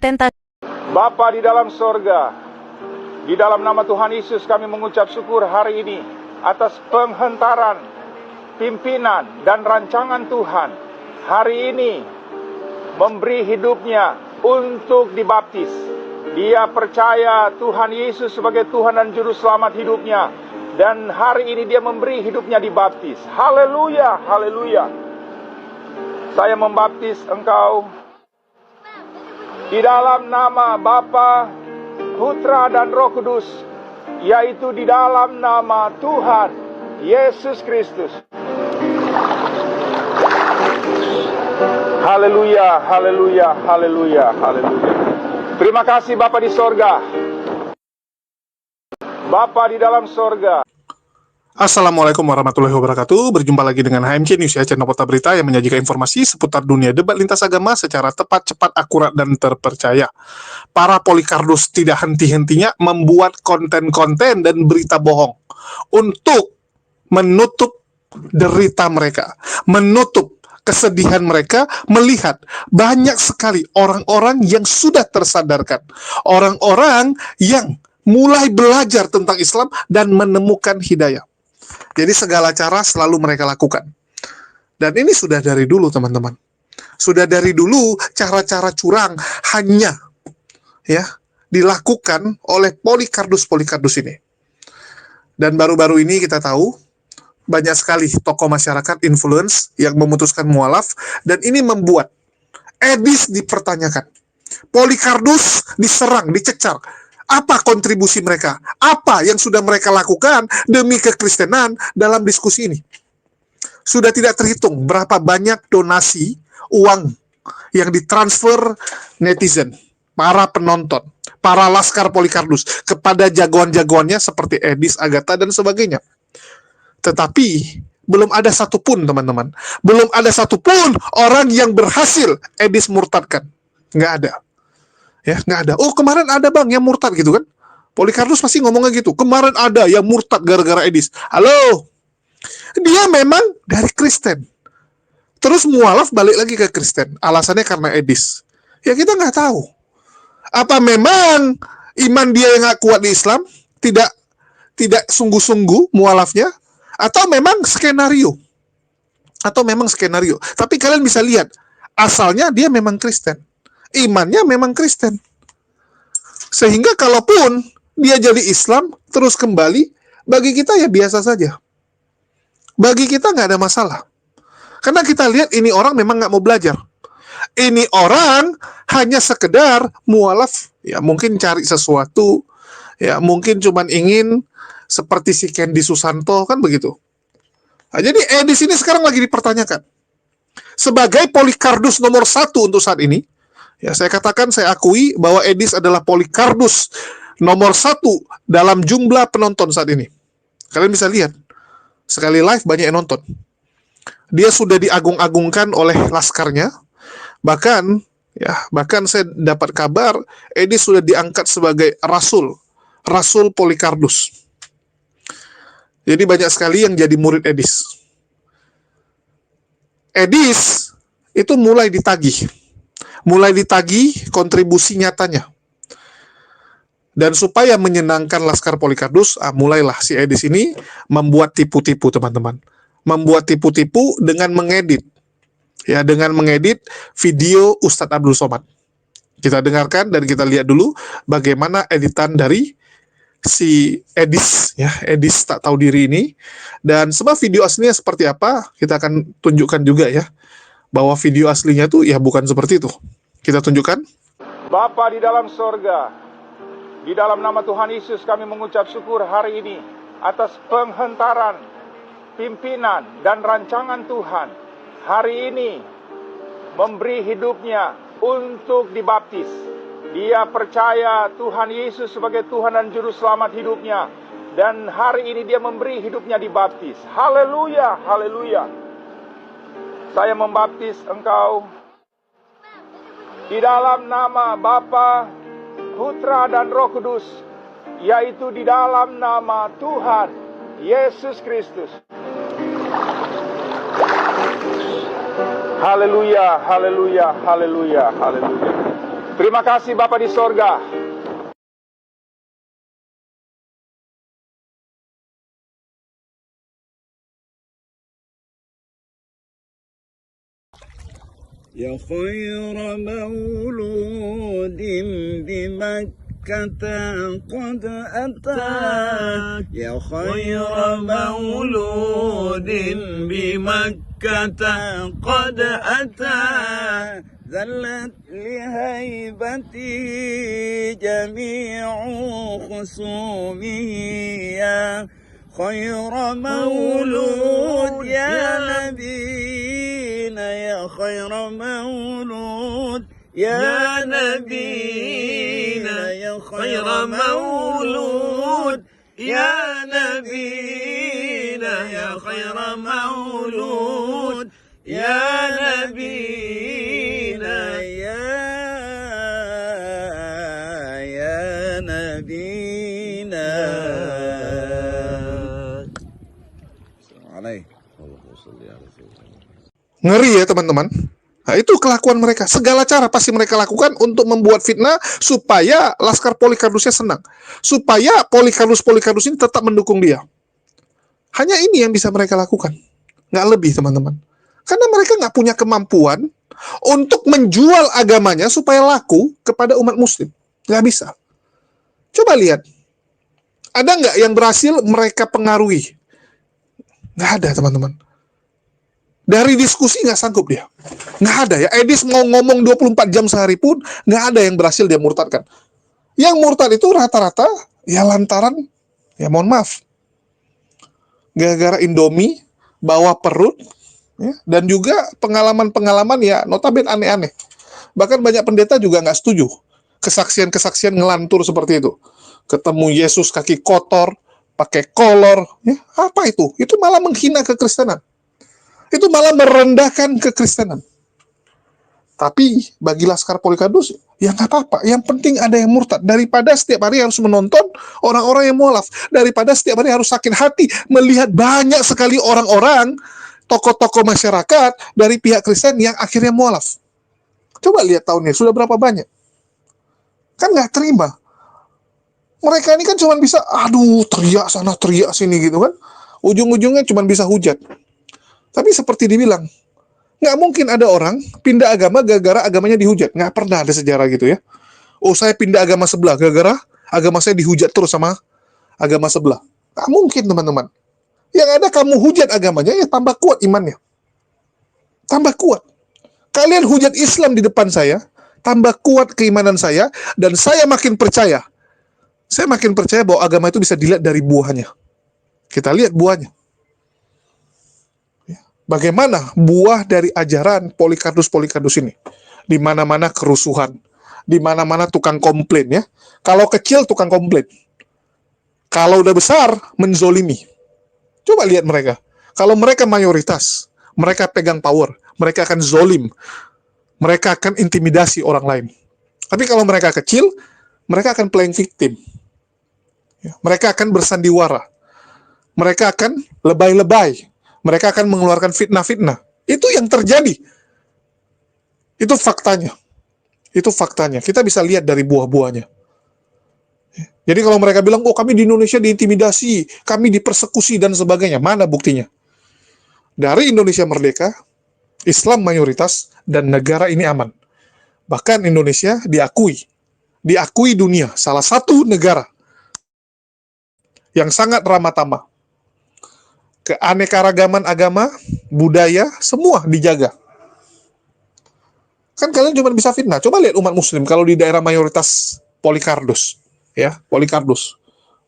tentasi. Bapa di dalam sorga, di dalam nama Tuhan Yesus kami mengucap syukur hari ini atas penghentaran, pimpinan, dan rancangan Tuhan. Hari ini memberi hidupnya untuk dibaptis. Dia percaya Tuhan Yesus sebagai Tuhan dan Juru Selamat hidupnya. Dan hari ini dia memberi hidupnya dibaptis. Haleluya, haleluya. Saya membaptis engkau di dalam nama Bapa, Putra dan Roh Kudus, yaitu di dalam nama Tuhan Yesus Kristus. Haleluya, haleluya, haleluya, haleluya. Terima kasih Bapa di sorga. Bapa di dalam sorga. Assalamualaikum warahmatullahi wabarakatuh. Berjumpa lagi dengan HMC News ya, channel Kota Berita yang menyajikan informasi seputar dunia debat lintas agama secara tepat, cepat, akurat, dan terpercaya. Para Polycardus tidak henti-hentinya membuat konten-konten dan berita bohong untuk menutup derita mereka, menutup kesedihan mereka melihat banyak sekali orang-orang yang sudah tersadarkan, orang-orang yang mulai belajar tentang Islam dan menemukan hidayah. Jadi segala cara selalu mereka lakukan. Dan ini sudah dari dulu teman-teman. Sudah dari dulu cara-cara curang hanya ya dilakukan oleh Polycardus ini. Dan baru-baru ini kita tahu banyak sekali tokoh masyarakat influence yang memutuskan mualaf, dan ini membuat Edis dipertanyakan. Polycardus diserang, dicecar. Apa kontribusi mereka? Apa yang sudah mereka lakukan demi kekristenan dalam diskusi ini? Sudah tidak terhitung berapa banyak donasi uang yang ditransfer netizen, para penonton, para laskar Polycardus kepada jagoan-jagoannya seperti Edis, Agatha, dan sebagainya. Tetapi belum ada satupun teman-teman, belum ada satupun orang yang berhasil Edis murtadkan. Nggak ada. Ya, nggak ada. Oh, kemarin ada bang yang murtad gitu kan. Polycardus pasti ngomongnya gitu. Kemarin ada yang murtad gara-gara Edis. Halo. Dia memang dari Kristen. Terus mualaf balik lagi ke Kristen. Alasannya karena Edis. Ya kita nggak tahu. Apa memang iman dia yang nggak kuat di Islam? Tidak sungguh-sungguh mualafnya? Atau memang skenario? Tapi kalian bisa lihat. Asalnya dia memang Kristen. Imannya memang Kristen. Sehingga kalaupun dia jadi Islam, terus kembali, bagi kita ya biasa saja. Bagi kita nggak ada masalah. Karena kita lihat ini orang memang nggak mau belajar. Ini orang hanya sekedar mualaf, ya mungkin cari sesuatu, ya mungkin cuman ingin seperti si Candy Susanto, kan begitu. Nah, jadi Edis ini sekarang lagi dipertanyakan. Sebagai Polycardus nomor 1 untuk saat ini, ya, saya katakan, saya akui bahwa Edis adalah Polycardus nomor 1 dalam jumlah penonton saat ini. Kalian bisa lihat, sekali live banyak yang nonton. Dia sudah diagung-agungkan oleh laskarnya. Bahkan saya dapat kabar Edis sudah diangkat sebagai Rasul Polycardus. Jadi banyak sekali yang jadi murid Edis. Edis itu mulai ditagih kontribusi nyatanya. Dan supaya menyenangkan laskar Polycardus, mulailah si Edis ini membuat tipu-tipu teman-teman. Membuat tipu-tipu dengan mengedit. Ya, dengan mengedit video Ustadz Abdul Somad. Kita dengarkan dan kita lihat dulu bagaimana editan dari si Edis, ya, Edis tak tahu diri ini. Dan sebab video aslinya seperti apa, kita akan tunjukkan juga ya. Bahwa video aslinya tuh ya bukan seperti itu. Kita tunjukkan. Bapa di dalam sorga, di dalam nama Tuhan Yesus kami mengucap syukur hari ini atas penghentaran, pimpinan, dan rancangan Tuhan. Hari ini memberi hidupnya untuk dibaptis. Dia percaya Tuhan Yesus sebagai Tuhan dan Juru Selamat hidupnya. Dan hari ini dia memberi hidupnya dibaptis. Haleluya, haleluya. Saya membaptis engkau di dalam nama Bapa, Putra dan Roh Kudus, yaitu di dalam nama Tuhan Yesus Kristus. Haleluya, haleluya, haleluya, haleluya. Terima kasih Bapa di sorga. يا خير مولود بمكة قد أتى يا خير مولود بمكة قد أتى ذلت لهيبتي جميع خصومه يا خير مولود يا نبينا يا خير مولود يا نبينا يا خير مولود يا نبينا يا خير مولود يا نبينا يا نبينا Ngeri ya teman-teman. Nah, itu kelakuan mereka. Segala cara pasti mereka lakukan untuk membuat fitnah supaya Laskar Polycarpusnya senang. Supaya Polycarpus ini tetap mendukung dia. Hanya ini yang bisa mereka lakukan. Nggak lebih teman-teman. Karena mereka nggak punya kemampuan untuk menjual agamanya supaya laku kepada umat muslim. Nggak bisa. Coba lihat. Ada nggak yang berhasil mereka pengaruhi? Nggak ada teman-teman. Dari diskusi nggak sanggup dia. Nggak ada ya. Edis mau ngomong 24 jam sehari pun nggak ada yang berhasil dia murtadkan. Yang murtad itu rata-rata ya lantaran, ya mohon maaf, gara-gara Indomie, bawa perut, ya, dan juga pengalaman-pengalaman ya notabene aneh-aneh. Bahkan banyak pendeta juga nggak setuju. Kesaksian-kesaksian ngelantur seperti itu. Ketemu Yesus kaki kotor, pakai kolor. Ya, apa itu? Itu malah menghina kekristenan. Itu malah merendahkan kekristenan. Tapi bagi Laskar Polycarpus, ya nggak apa-apa. Yang penting ada yang murtad. Daripada setiap hari harus menonton orang-orang yang mualaf. Daripada setiap hari harus sakit hati melihat banyak sekali orang-orang, tokoh-tokoh masyarakat dari pihak Kristen yang akhirnya mualaf. Coba lihat tahunnya, sudah berapa banyak. Kan nggak terima. Mereka ini kan cuma bisa, teriak sana, teriak sini gitu kan. Ujung-ujungnya cuma bisa hujat. Tapi seperti dibilang, nggak mungkin ada orang pindah agama gara-gara agamanya dihujat. Nggak pernah ada sejarah gitu ya. Oh, saya pindah agama sebelah gara-gara agama saya dihujat terus sama agama sebelah. Nggak mungkin, teman-teman. Yang ada kamu hujat agamanya, ya tambah kuat imannya. Tambah kuat. Kalian hujat Islam di depan saya, tambah kuat keimanan saya, dan saya makin percaya. Saya makin percaya bahwa agama itu bisa dilihat dari buahnya. Kita lihat buahnya. Bagaimana buah dari ajaran Polycarpus ini? Di mana-mana kerusuhan, di mana-mana tukang komplain ya. Kalau kecil tukang komplain, kalau udah besar menzolimi. Coba lihat mereka. Kalau mereka mayoritas, mereka pegang power, mereka akan zolim, mereka akan intimidasi orang lain. Tapi kalau mereka kecil, mereka akan playing victim. Mereka akan bersandiwara, mereka akan lebay-lebay. Mereka akan mengeluarkan fitnah-fitnah. Itu yang terjadi. Itu faktanya. Itu faktanya. Kita bisa lihat dari buah-buahnya. Jadi kalau mereka bilang, oh kami di Indonesia diintimidasi, kami dipersekusi dan sebagainya. Mana buktinya? Dari Indonesia merdeka, Islam mayoritas, dan negara ini aman. Bahkan Indonesia diakui dunia. Salah satu negara yang sangat ramah tamah. Keanekaragaman agama, budaya, semua dijaga. Kan kalian cuma bisa fitnah. Coba lihat umat muslim kalau di daerah mayoritas Polycarpus. Ya, Polycarpus.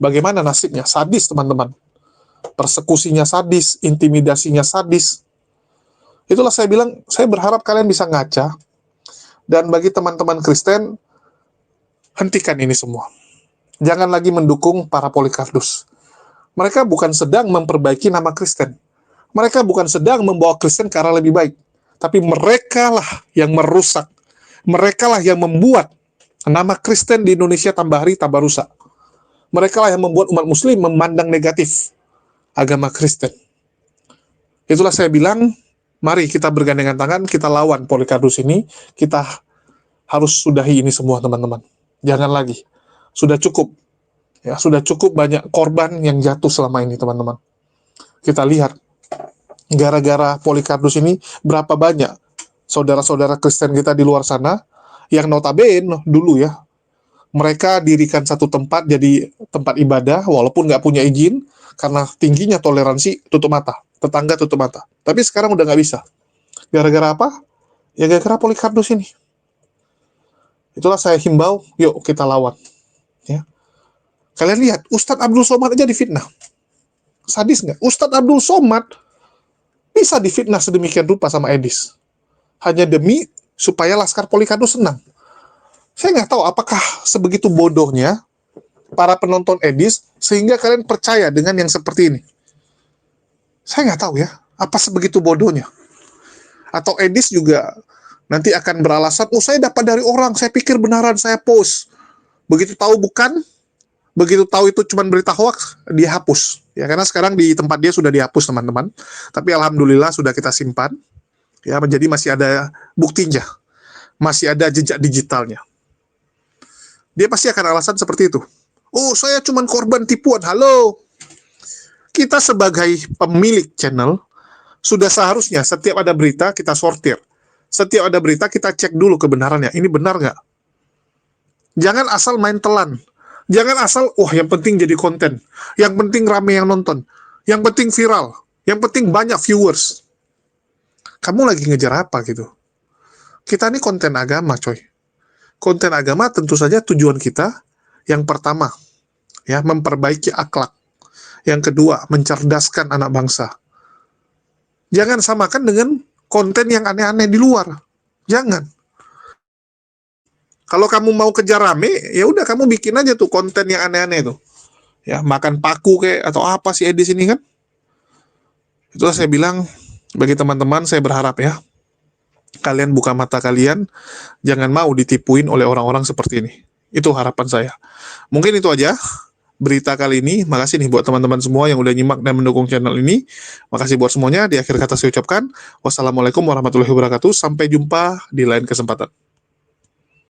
Bagaimana nasibnya? Sadis, teman-teman. Persekusinya sadis, intimidasinya sadis. Itulah saya bilang, saya berharap kalian bisa ngaca. Dan bagi teman-teman Kristen, hentikan ini semua. Jangan lagi mendukung para Polycarpus. Mereka bukan sedang memperbaiki nama Kristen. Mereka bukan sedang membawa Kristen ke arah lebih baik. Tapi merekalah yang merusak. Merekalah yang membuat nama Kristen di Indonesia tambah hari tambah rusak. Merekalah yang membuat umat muslim memandang negatif agama Kristen. Itulah saya bilang, mari kita bergandengan tangan, kita lawan Polycarpus ini, kita harus sudahi ini semua, teman-teman. Jangan lagi. Sudah cukup. Ya, sudah cukup banyak korban yang jatuh selama ini, teman-teman. Kita lihat, gara-gara Polycarpus ini, berapa banyak saudara-saudara Kristen kita di luar sana, yang notabene dulu ya, mereka dirikan satu tempat jadi tempat ibadah, walaupun nggak punya izin, karena tingginya toleransi, tutup mata. Tetangga tutup mata. Tapi sekarang udah nggak bisa. Gara-gara apa? Ya gara-gara Polycarpus ini. Itulah saya himbau, yuk kita lawan. Ya. Kalian lihat, Ustadz Abdul Somad aja difitnah. Sadis nggak? Ustadz Abdul Somad bisa difitnah sedemikian rupa sama Edis. Hanya demi supaya Laskar Polycarpus senang. Saya nggak tahu apakah sebegitu bodohnya para penonton Edis sehingga kalian percaya dengan yang seperti ini. Saya nggak tahu ya, apa sebegitu bodohnya. Atau Edis juga nanti akan beralasan, saya dapat dari orang, saya pikir benaran, saya post. Begitu tahu bukan, begitu tahu itu cuma berita hoax, dia hapus. Ya, karena sekarang di tempat dia sudah dihapus, teman-teman. Tapi alhamdulillah sudah kita simpan. Ya, menjadi masih ada buktinya. Masih ada jejak digitalnya. Dia pasti akan alasan seperti itu. Saya cuma korban tipuan. Halo. Kita sebagai pemilik channel, sudah seharusnya setiap ada berita kita sortir. Setiap ada berita kita cek dulu kebenarannya. Ini benar nggak? Jangan asal main telan. Jangan asal, yang penting jadi konten. Yang penting rame yang nonton. Yang penting viral. Yang penting banyak viewers. Kamu lagi ngejar apa gitu? Kita ini konten agama, coy. Konten agama tentu saja tujuan kita, yang pertama, ya, memperbaiki akhlak. Yang kedua, mencerdaskan anak bangsa. Jangan samakan dengan konten yang aneh-aneh di luar. Jangan. Kalau kamu mau kejar rame, ya udah kamu bikin aja tuh konten yang aneh-aneh tuh. Ya, makan paku kayak atau apa sih Edis ini kan? Itulah saya bilang bagi teman-teman, saya berharap ya kalian buka mata kalian, jangan mau ditipuin oleh orang-orang seperti ini. Itu harapan saya. Mungkin itu aja berita kali ini. Makasih nih buat teman-teman semua yang udah nyimak dan mendukung channel ini. Makasih buat semuanya. Di akhir kata saya ucapkan wassalamualaikum warahmatullahi wabarakatuh. Sampai jumpa di lain kesempatan.